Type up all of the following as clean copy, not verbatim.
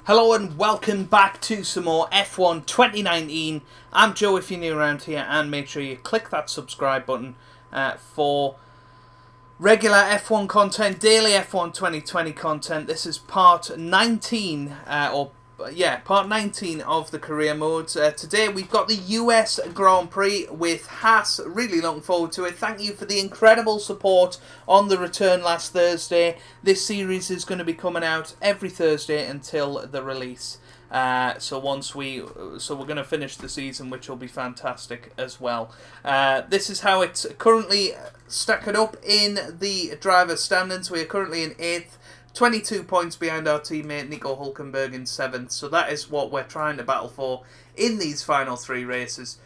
Hello and welcome back to some more F1 2019. I'm Joe if you're new around here, and make sure you click that subscribe button for regular F1 content, daily F1 2020 content. This is part 19, part 19 of the career modes. Today we've got the US Grand Prix with Haas. Really looking forward to it. Thank you for the incredible support on the return last Thursday. This series is going to be coming out every Thursday until the release. So we're going to finish the season, which will be fantastic as well. This is how it's currently stacked up in the driver standings. We are currently in 8th. 22 points behind our teammate Nico Hülkenberg in 7th, so that is what we're trying to battle for in these final 3 races.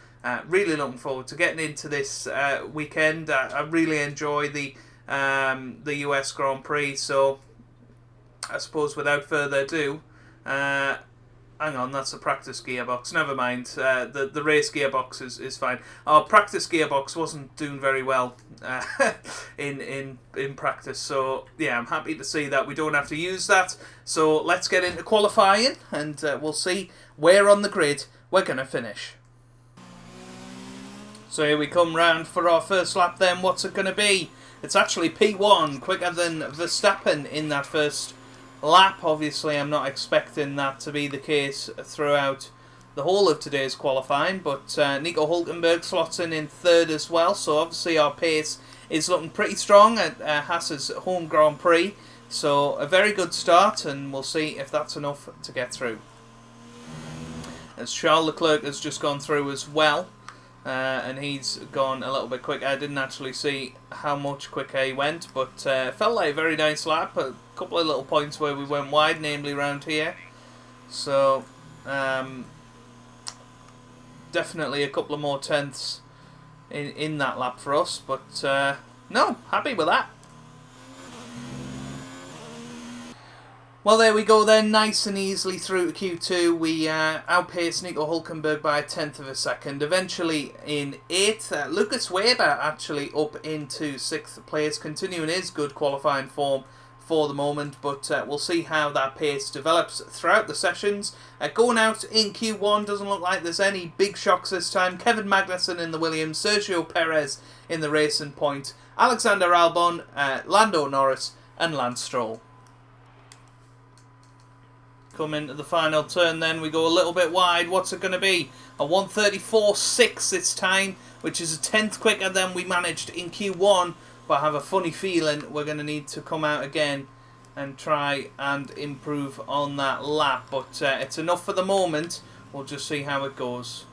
Really looking forward to getting into this weekend. I really enjoy the US Grand Prix, so I suppose without further ado, hang on, that's a practice gearbox. Never mind. The race gearbox is fine. Our practice gearbox wasn't doing very well in practice. So yeah, I'm happy to see that we don't have to use that. So let's get into qualifying, and we'll see where on the grid we're gonna finish. So here we come round for our first lap. Then what's it gonna be? It's actually P1, quicker than Verstappen in that first lap. Obviously I'm not expecting that to be the case throughout the whole of today's qualifying, but Nico Hülkenberg slots in 3rd as well, so obviously our pace is looking pretty strong at Haas's home Grand Prix, so a very good start, and we'll see if that's enough to get through. As Charles Leclerc has just gone through as well, and he's gone a little bit quicker. I didn't actually see how much quicker he went, but felt like a very nice lap. A couple of little points where we went wide, namely round here. So definitely a couple of more tenths in that lap for us, but no, happy with that. Well, there we go then, nice and easily through to Q2. We outpaced Nico Hülkenberg by 1/10 of a second. Eventually in 8th, Lucas Weber actually up into 6th place, continuing his good qualifying form for the moment, but we'll see how that pace develops throughout the sessions. Going out in Q1, doesn't look like there's any big shocks this time. Kevin Magnussen in the Williams, Sergio Perez in the Racing Point, Alexander Albon, Lando Norris and Lance Stroll. Come into the final turn then, we go a little bit wide. What's it going to be? A 1:34.6 this time, which is a 10th quicker than we managed in Q1, but I have a funny feeling we're going to need to come out again and try and improve on that lap, but it's enough for the moment. We'll just see how it goes.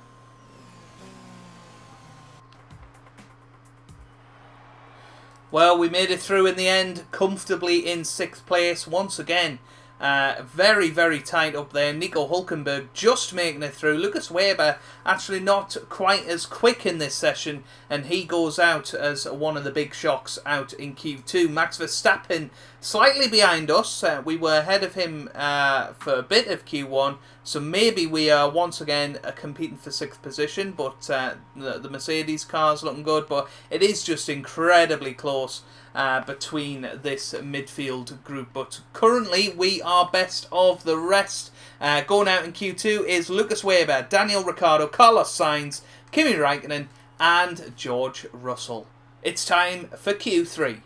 Well, we made it through in the end, comfortably in 6th place once again. Very, very tight up there. Nico Hülkenberg just making it through. Lucas Weber actually not quite as quick in this session, and he goes out as one of the big shocks out in Q2. Max Verstappen slightly behind us. We were ahead of him for a bit of Q1, so maybe we are once again competing for 6th position, but the Mercedes car's looking good, but it is just incredibly close between this midfield group. But currently we are best of the rest. Going out in Q2 is Lucas Weber, Daniel Ricciardo, Carlos Sainz, Kimi Räikkönen and George Russell. It's time for Q3.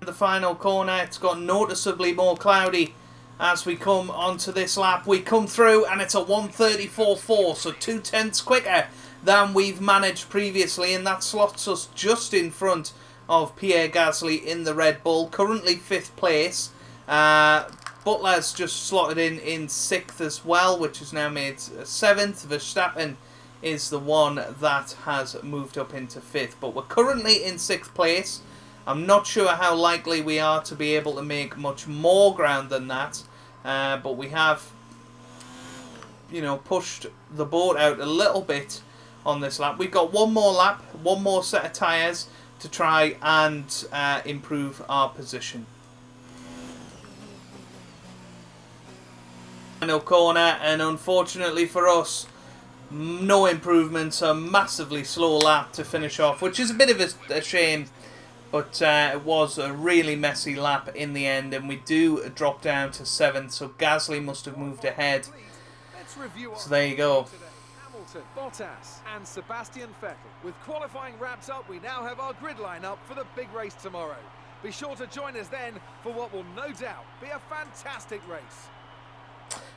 The final corner, it's got noticeably more cloudy as we come onto this lap. We come through and it's a 1:34.4, so 2/10 quicker than we've managed previously, and that slots us just in front of Pierre Gasly in the Red Bull, currently 5th place. Butler's just slotted in 6th as well, which is now made 7th. Verstappen is the one that has moved up into 5th, but we're currently in 6th place. I'm not sure how likely we are to be able to make much more ground than that, but we have, pushed the boat out a little bit on this lap. We've got one more lap, one more set of tyres to try and improve our position. Final corner, and unfortunately for us, no improvements. A massively slow lap to finish off, which is a bit of a shame But it was a really messy lap in the end, and we do drop down to 7th, so Gasly must have moved ahead. So there you go. Hamilton, Bottas and Sebastian Vettel. With qualifying wrapped up, we now have our grid lineup for the big race tomorrow. Be sure to join us then for what will no doubt be a fantastic race.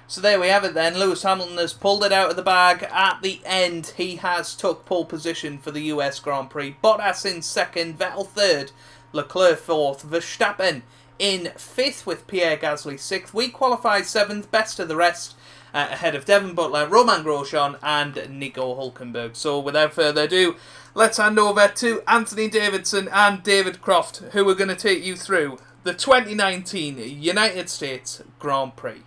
So there we have it then. Lewis Hamilton has pulled it out of the bag at the end. He has took pole position for the US Grand Prix. Bottas in 2nd, Vettel 3rd, Leclerc 4th, Verstappen in 5th with Pierre Gasly 6th. We qualified 7th, best of the rest, ahead of Devon Butler, Romain Grosjean and Nico Hülkenberg. So without further ado, let's hand over to Anthony Davidson and David Croft, who are going to take you through the 2019 United States Grand Prix.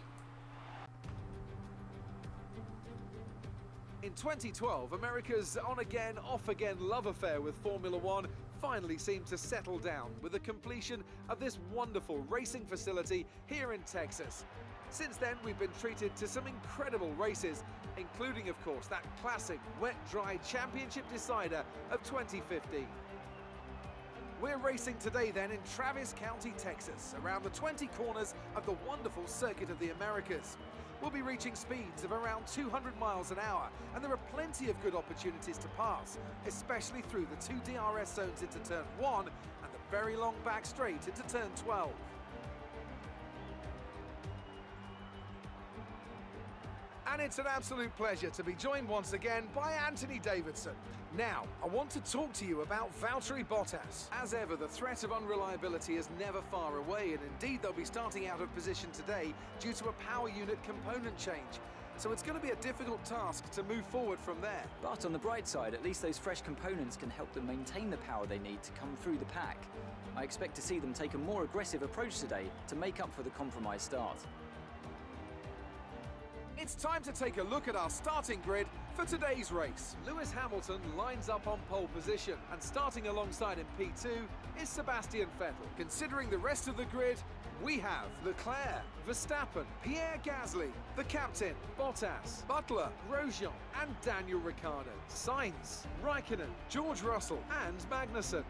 In 2012, America's on-again, off-again love affair with Formula One finally seemed to settle down with the completion of this wonderful racing facility here in Texas. Since then, we've been treated to some incredible races, including, of course, that classic wet-dry championship decider of 2015. We're racing today then in Travis County, Texas, around the 20 corners of the wonderful Circuit of the Americas. We'll be reaching speeds of around 200 miles an hour, and there are plenty of good opportunities to pass, especially through the 2 DRS zones into turn 1 and the very long back straight into turn 12. And it's an absolute pleasure to be joined once again by Anthony Davidson. Now, I want to talk to you about Valtteri Bottas. As ever, the threat of unreliability is never far away, and indeed they'll be starting out of position today due to a power unit component change. So it's going to be a difficult task to move forward from there. But on the bright side, at least those fresh components can help them maintain the power they need to come through the pack. I expect to see them take a more aggressive approach today to make up for the compromised start. It's time to take a look at our starting grid for today's race. Lewis Hamilton lines up on pole position, and starting alongside in P2 is Sebastian Vettel. Considering the rest of the grid, we have Leclerc, Verstappen, Pierre Gasly, the captain, Bottas, Butler, Grosjean and Daniel Ricciardo, Sainz, Raikkonen, George Russell and Magnussen.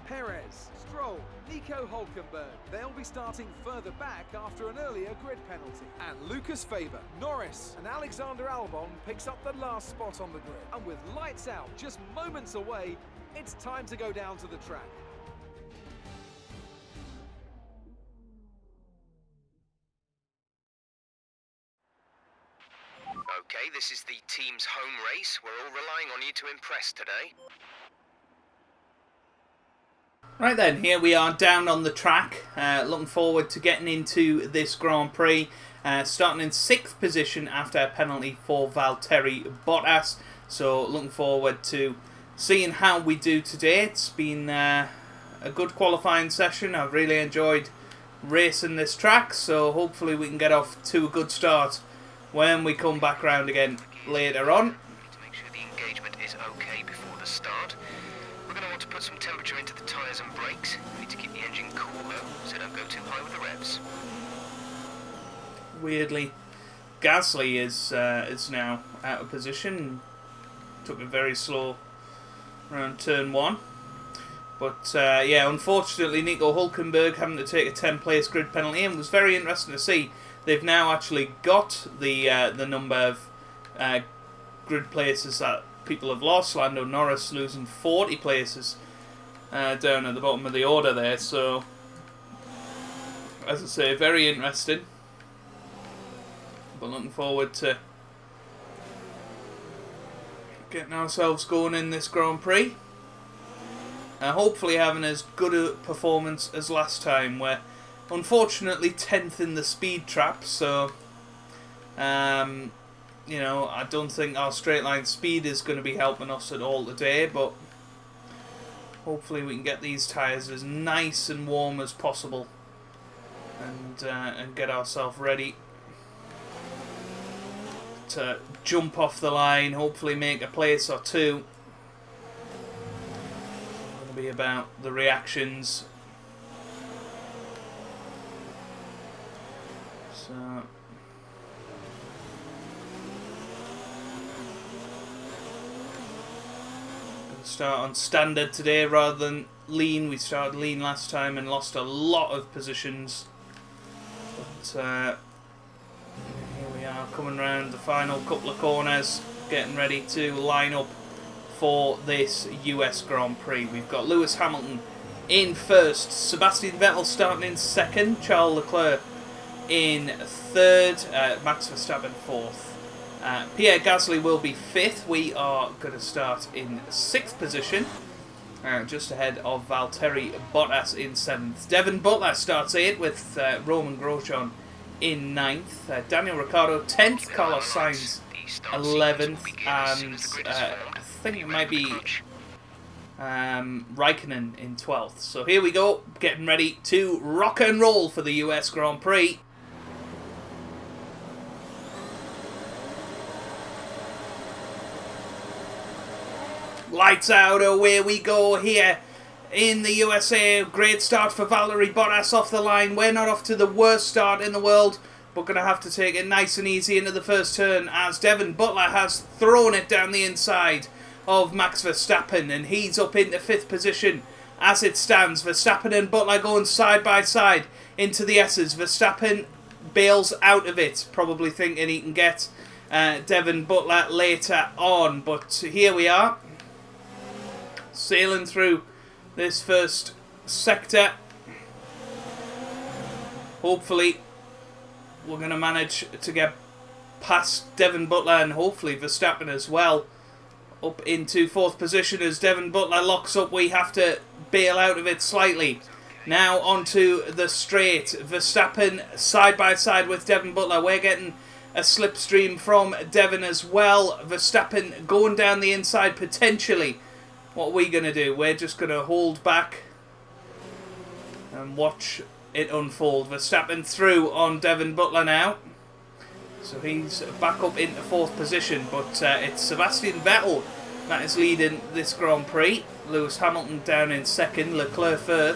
Perez, Stroll, Nico Hülkenberg. They'll be starting further back after an earlier grid penalty. And Lucas Faber, Norris and Alexander Albon picks up the last spot on the grid. And with lights out just moments away, it's time to go down to the track. Okay, this is the team's home race. We're all relying on you to impress today. Right then, here we are down on the track, looking forward to getting into this Grand Prix, starting in 6th position after a penalty for Valtteri Bottas, so looking forward to seeing how we do today. It's been a good qualifying session. I've really enjoyed racing this track, so hopefully we can get off to a good start when we come back round again later on. To make sure the engagement is okay before the start. We're going to want to put some temperature into the tyres and brakes. We need to keep the engine cool though, so don't go too high with the revs. Weirdly, Gasly is now out of position. Took it very slow around turn 1. But yeah, unfortunately Nico Hülkenberg having to take a 10-place grid penalty, and it was very interesting to see they've now actually got the number of grid places that people have lost. Lando Norris losing 40 places down at the bottom of the order there. So, as I say, very interesting. But looking forward to getting ourselves going in this Grand Prix. Hopefully having as good a performance as last time, where unfortunately 10th in the speed trap. So, you know, I don't think our straight line speed is going to be helping us at all today, but hopefully we can get these tyres as nice and warm as possible and get ourselves ready to jump off the line, hopefully make a place or two. It's going to be about the reactions. So start on standard today rather than lean. We started lean last time and lost a lot of positions. But here we are coming round the final couple of corners, getting ready to line up for this US Grand Prix. We've got Lewis Hamilton in first, Sebastian Vettel starting in second, Charles Leclerc in third, Max Verstappen fourth. Pierre Gasly will be fifth. We are going to start in sixth position, just ahead of Valtteri Bottas in seventh. Devin Butler starts eighth with Roman Grosjean in ninth. Daniel Ricciardo 10th, Carlos Sainz 11th, and I think it might be Raikkonen in 12th. So here we go, getting ready to rock and roll for the US Grand Prix. Lights out, away we go here in the USA. Great start for Valtteri Bottas off the line. We're not off to the worst start in the world, but going to have to take it nice and easy into the first turn as Devin Butler has thrown it down the inside of Max Verstappen, and he's up into fifth position as it stands. Verstappen and Butler going side by side into the S's. Verstappen bails out of it, probably thinking he can get Devin Butler later on, but here we are, sailing through this first sector. Hopefully we're going to manage to get past Devin Butler and hopefully Verstappen as well, up into fourth position as Devin Butler locks up. We have to bail out of it slightly. Now onto the straight. Verstappen side by side with Devin Butler. We're getting a slipstream from Devin as well. Verstappen going down the inside potentially. What are we going to do? We're just going to hold back and watch it unfold. Verstappen through on Devin Butler now. So he's back up into fourth position, but it's Sebastian Vettel that is leading this Grand Prix. Lewis Hamilton down in second, Leclerc third,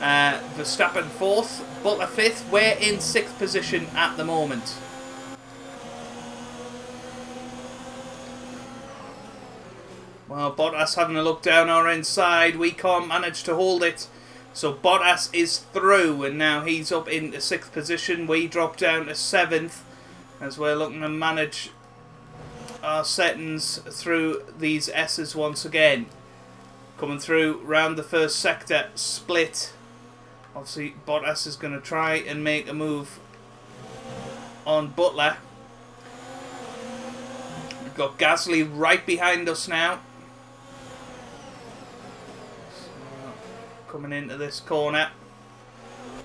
Verstappen fourth, Butler fifth. We're in sixth position at the moment. Well, Bottas having a look down our inside. We can't manage to hold it. So Bottas is through, and now he's up into sixth position. We drop down to seventh as we're looking to manage our settings through these S's once again. Coming through round the first sector, split. Obviously, Bottas is going to try and make a move on Butler. We've got Gasly right behind us now. Coming into this corner,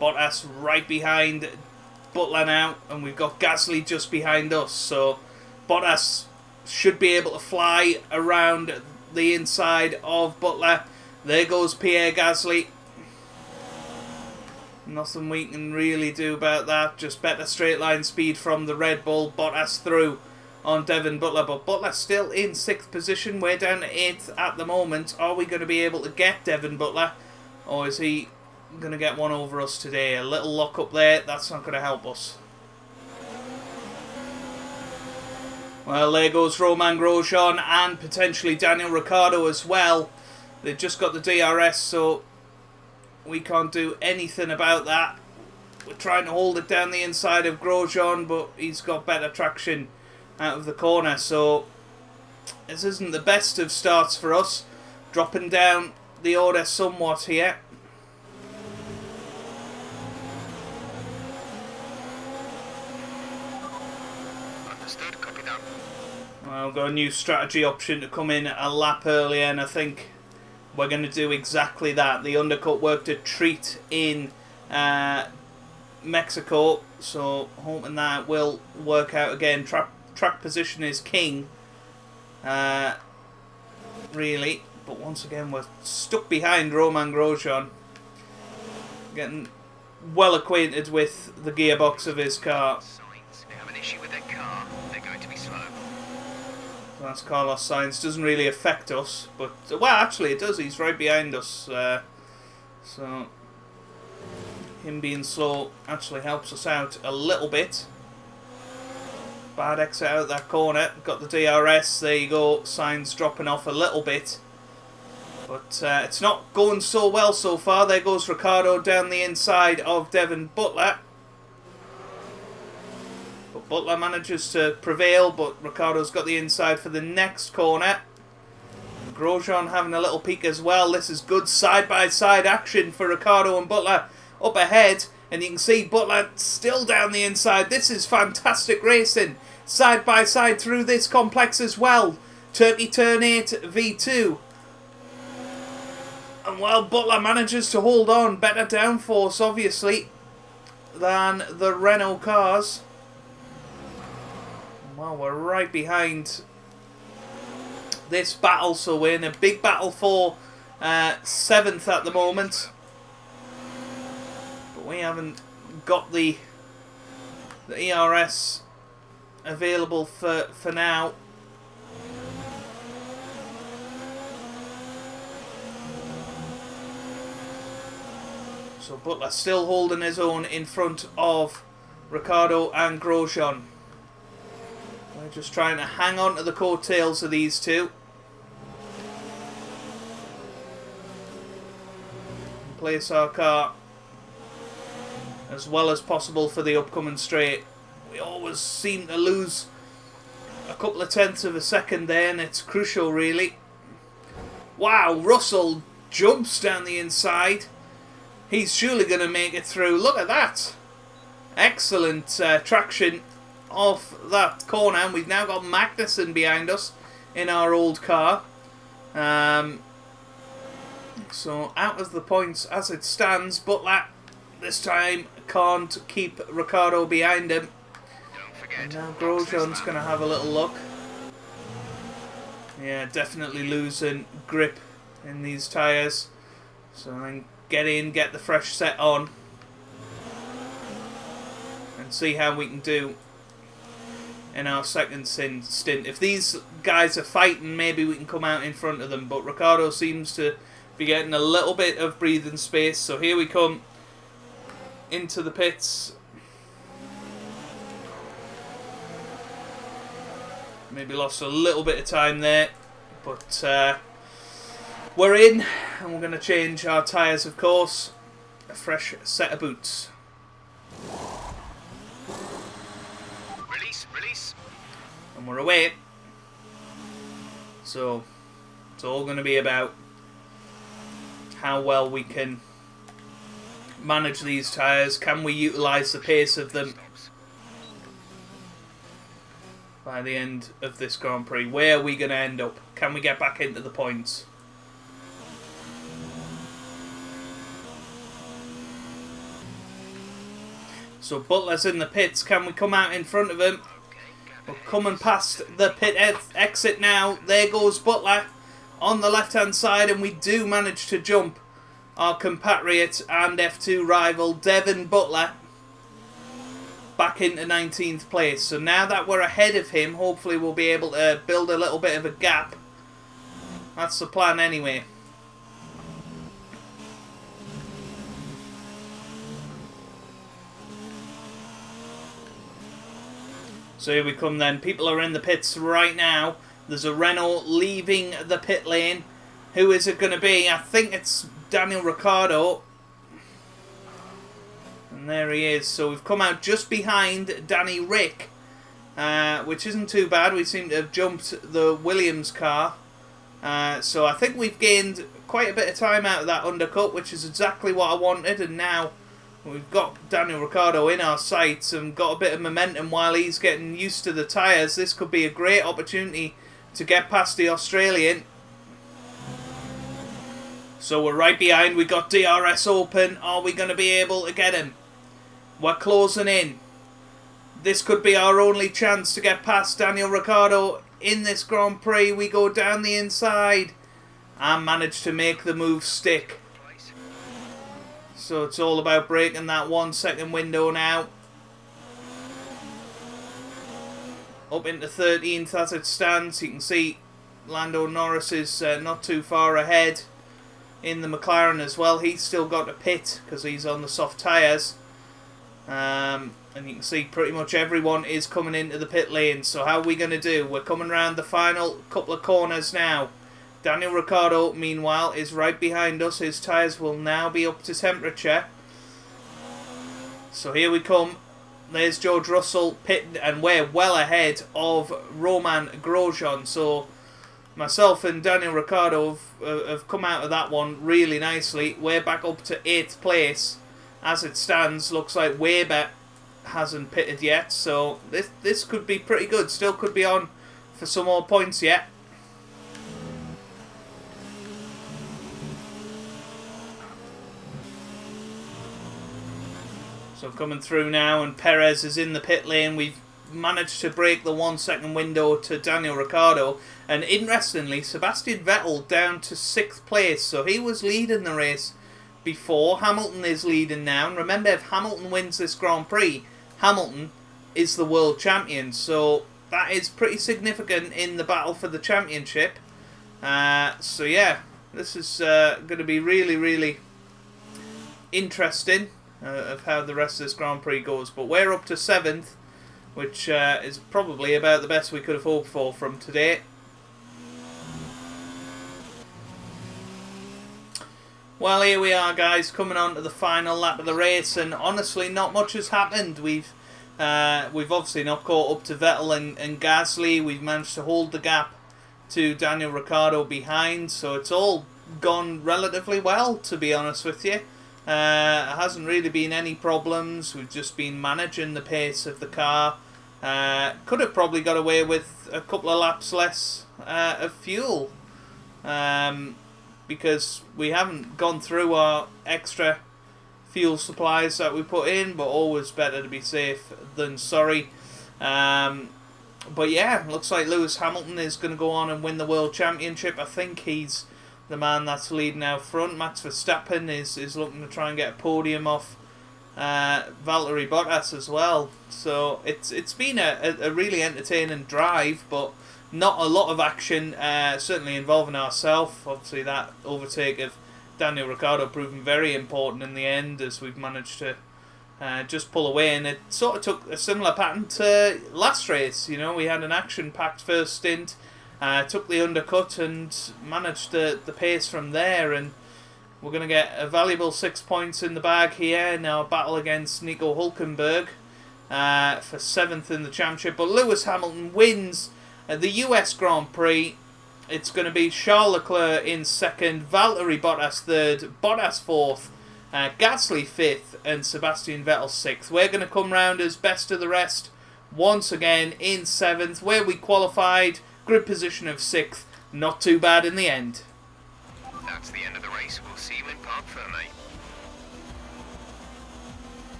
Bottas right behind Butler now, and we've got Gasly just behind us, so Bottas should be able to fly around the inside of Butler. There goes Pierre Gasly. Nothing we can really do about that, just better straight line speed from the Red Bull. Bottas through on Devin Butler, but Butler still in sixth position. We're down to eighth at the moment. Are we going to be able to get Devin Butler? Or is he going to get one over us today? A little lock up there, that's not going to help us. Well, there goes Roman Grosjean and potentially Daniel Ricciardo as well. They've just got the DRS, so we can't do anything about that. We're trying to hold it down the inside of Grosjean, but he's got better traction out of the corner. So this isn't the best of starts for us. Dropping down the order somewhat here. Understood, copy that. Well, we've got a new strategy option to come in a lap earlier, and I think we're going to do exactly that. The undercut worked a treat in Mexico, so hoping that will work out again. Track position is king, really. But once again, we're stuck behind Roman Grosjean. Getting well acquainted with the gearbox of his car. They have an issue with their car. They're going to be slow. So that's Carlos Sainz. Doesn't really affect us, but well, actually it does. He's right behind us. So him being slow actually helps us out a little bit. Bad exit out of that corner. Got the DRS. There you go. Signs dropping off a little bit. But it's not going so well so far. There goes Ricciardo down the inside of Devon Butler. But Butler manages to prevail, but Ricciardo's got the inside for the next corner. Grosjean having a little peek as well. This is good side-by-side action for Ricciardo and Butler up ahead. And you can see Butler still down the inside. This is fantastic racing. Side-by-side through this complex as well. Turkey Turn 8 V2. And while Butler manages to hold on, better downforce obviously than the Renault cars. Well, we're right behind this battle, so we're in a big battle for 7th at the moment. But we haven't got the ERS available for now. So Butler still holding his own in front of Ricciardo and Grosjean. We're just trying to hang on to the coattails of these two. Place our car as well as possible for the upcoming straight. We always seem to lose a couple of tenths of a second there, and it's crucial really. Wow, Russell jumps down the inside. He's surely going to make it through. Look at that. Excellent traction off that corner, and we've now got Magnussen behind us in our old car. So out of the points as it stands, Butler this time can't keep Ricciardo behind him. And now Grosjean's going to have a little look. Yeah, definitely losing grip in these tyres. So then get in, get the fresh set on, and see how we can do in our second stint. If these guys are fighting, maybe we can come out in front of them, but Ricciardo seems to be getting a little bit of breathing space. So here we come into the pits. Maybe lost a little bit of time there, but we're in, and we're going to change our tyres, of course. A fresh set of boots. Release. And we're away. So it's all going to be about how well we can manage these tyres. Can we utilise the pace of them by the end of this Grand Prix? Where are we going to end up? Can we get back into the points? So Butler's in the pits. Can we come out in front of him? We're coming past the pit exit now. There goes Butler on the left hand side, and we do manage to jump our compatriot and F2 rival Devon Butler back into 19th place. So now that we're ahead of him, hopefully we'll be able to build a little bit of a gap. That's the plan anyway. So here we come then. People are in the pits right now. There's a Renault leaving the pit lane. Who is it going to be? I think it's Daniel Ricciardo. And there he is. So we've come out just behind Danny Rick, which isn't too bad. We seem to have jumped the Williams car. So I think we've gained quite a bit of time out of that undercut, which is exactly what I wanted. And now we've got Daniel Ricciardo in our sights and got a bit of momentum while he's getting used to the tyres. This could be a great opportunity to get past the Australian. So we're right behind. We got DRS open. Are we going to be able to get him? We're closing in. This could be our only chance to get past Daniel Ricciardo in this Grand Prix. We go down the inside and manage to make the move stick. So it's all about breaking that 1 second window now. Up into 13th as it stands. You can see Lando Norris is not too far ahead in the McLaren as well. He's still got to pit because he's on the soft tyres. And you can see pretty much everyone is coming into the pit lane. So how are we going to do? We're coming around the final couple of corners now. Daniel Ricciardo, meanwhile, is right behind us. His tyres will now be up to temperature. So here we come. There's George Russell pitting, and we're well ahead of Roman Grosjean. So myself and Daniel Ricciardo have come out of that one really nicely. We're back up to 8th place. As it stands, looks like Weber hasn't pitted yet. So this could be pretty good. Still could be on for some more points yet. So coming through now, and Perez is in the pit lane. We've managed to break the 1 second window to Daniel Ricciardo. And interestingly, Sebastian Vettel down to 6th place. So he was leading the race before. Hamilton is leading now. And remember, if Hamilton wins this Grand Prix, Hamilton is the world champion. So that is pretty significant in the battle for the championship. So yeah, this is going to be really, really interesting. Of how the rest of this Grand Prix goes. But we're up to 7th, which is probably about the best we could have hoped for from today. Well, here we are, guys, coming on to the final lap of the race, and honestly, not much has happened. We've obviously not caught up to Vettel and Gasly. We've managed to hold the gap to Daniel Ricciardo behind, so it's all gone relatively well, to be honest with you. It hasn't really been any problems. We've just been managing the pace of the car. Could have probably got away with a couple of laps less of fuel, because we haven't gone through our extra fuel supplies that we put in, but always better to be safe than sorry. But yeah, looks like Lewis Hamilton is going to go on and win the World Championship. I think he's the man that's leading out front. Max Verstappen is looking to try and get a podium off Valtteri Bottas as well. So it's been a really entertaining drive, but not a lot of action, certainly involving ourselves. Obviously that overtake of Daniel Ricciardo proving very important in the end, as we've managed to just pull away. And it sort of took a similar pattern to last race. You know, we had an action-packed first stint. Took the undercut and managed the pace from there, and we're going to get a valuable 6 points in the bag here in our battle against Nico Hülkenberg for 7th in the championship. But Lewis Hamilton wins the US Grand Prix. It's going to be Charles Leclerc in 2nd, Valtteri Bottas 3rd, Bottas 4th, Gasly 5th, and Sebastian Vettel 6th. We're going to come round as best of the rest once again in 7th, where we qualified. Grid position of 6th, not too bad in the end. That's the end of the race. We'll see you in Parc Fermé.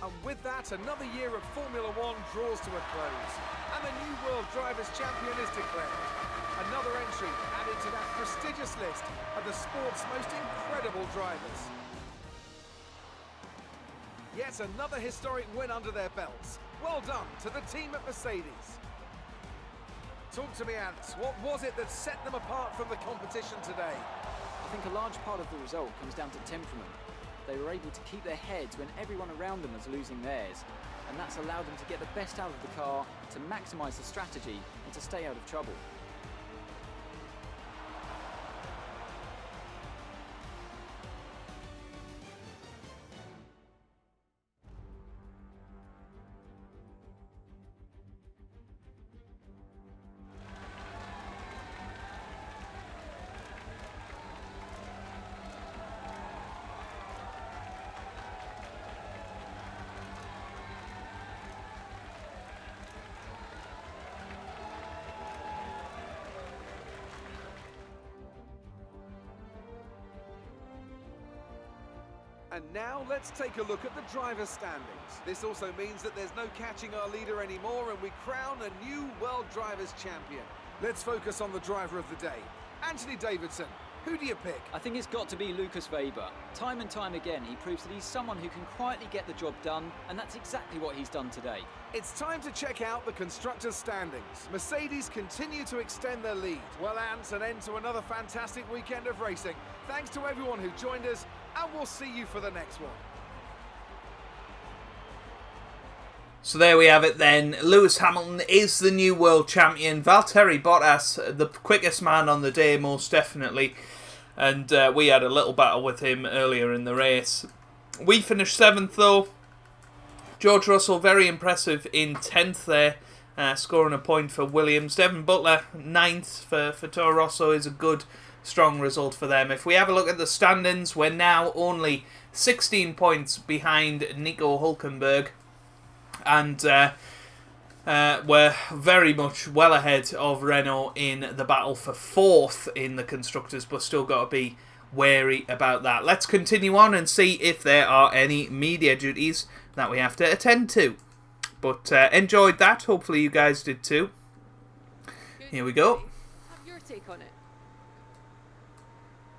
And with that, another year of Formula One draws to a close. And the new World Drivers' Champion is declared. Another entry added to that prestigious list of the sport's most incredible drivers. Yet another historic win under their belts. Well done to the team at Mercedes. Talk to me, Ants. What was it that set them apart from the competition today? I think a large part of the result comes down to temperament. They were able to keep their heads when everyone around them was losing theirs, and that's allowed them to get the best out of the car, to maximise the strategy, and to stay out of trouble. And now let's take a look at the driver's standings. This also means that there's no catching our leader anymore, and we crown a new World Drivers' Champion. Let's focus on the driver of the day. Anthony Davidson, who do you pick? I think it's got to be Lucas Weber. Time and time again, he proves that he's someone who can quietly get the job done, and that's exactly what he's done today. It's time to check out the constructors' standings. Mercedes continue to extend their lead. Well, Ants, an end to another fantastic weekend of racing. Thanks to everyone who joined us, and we'll see you for the next one. So there we have it then. Lewis Hamilton is the new world champion. Valtteri Bottas, the quickest man on the day, most definitely. And we had a little battle with him earlier in the race. We finished 7th though. George Russell, very impressive in 10th there, scoring a point for Williams. Devin Butler, 9th for Toro Rosso, is a good, strong result for them. If we have a look at the standings, we're now only 16 points behind Nico Hülkenberg. And we're very much well ahead of Renault in the battle for 4th in the Constructors, but still got to be wary about that. Let's continue on and see if there are any media duties that we have to attend to. But enjoyed that. Hopefully you guys did too. Here we go. Have your take on it.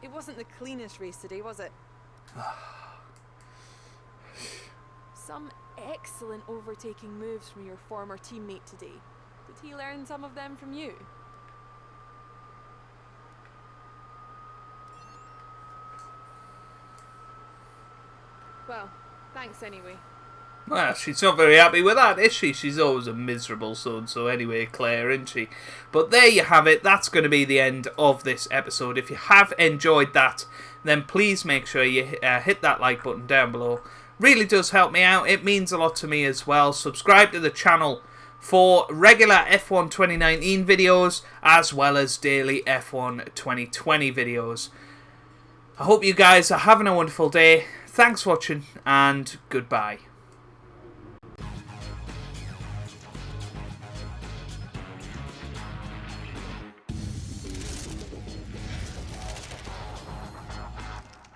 It wasn't the cleanest race today, was it? Some excellent overtaking moves from your former teammate today. Did he learn some of them from you? Well, thanks anyway. Well, she's not very happy with that, is she? She's always a miserable so-and-so anyway, Claire, isn't she? But there you have it. That's going to be the end of this episode. If you have enjoyed that, then please make sure you hit that like button down below. Really does help me out. It means a lot to me as well. Subscribe to the channel for regular F1 2019 videos as well as daily F1 2020 videos. I hope you guys are having a wonderful day. Thanks for watching and goodbye.